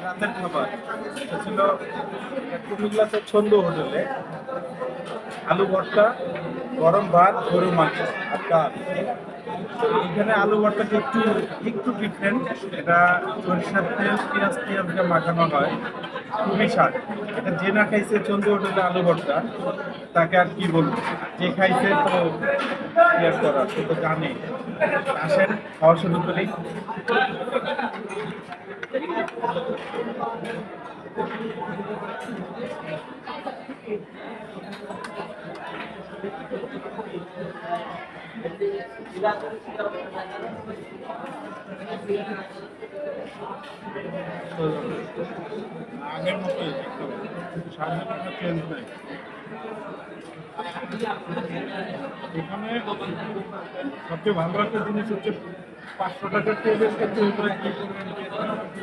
রাতের খাবার এটা ছিল কুমিল্লাতে ছন্দ হোটেলে আলু ভর্তা, গরম ভাত, গরুর মাংস আর ডাল। এখানে আলু ভর্তাটা একটু একটু ডিফারেন্ট। এটা সরিষার তেল পেঁয়াজ টিয়াজ দিয়ে মাখানো হয়, খুবই স্বাদ। এটা যে না খাইছে চন্দ্র হোটেলে আলু ভর্তা তাকে আর কি বলবো, যে খাইছে তো ইয়ার করা সে তো জানে। আসেন খাওয়া শুরু করি। তো আগের মতোই একদম, স্বাদের কোনো চেঞ্জ নাই। এখানে সবচেয়ে ভালো একটা জিনিস হচ্ছে 500 টাকার টেবিল কিন্তু উপরে কি করবেন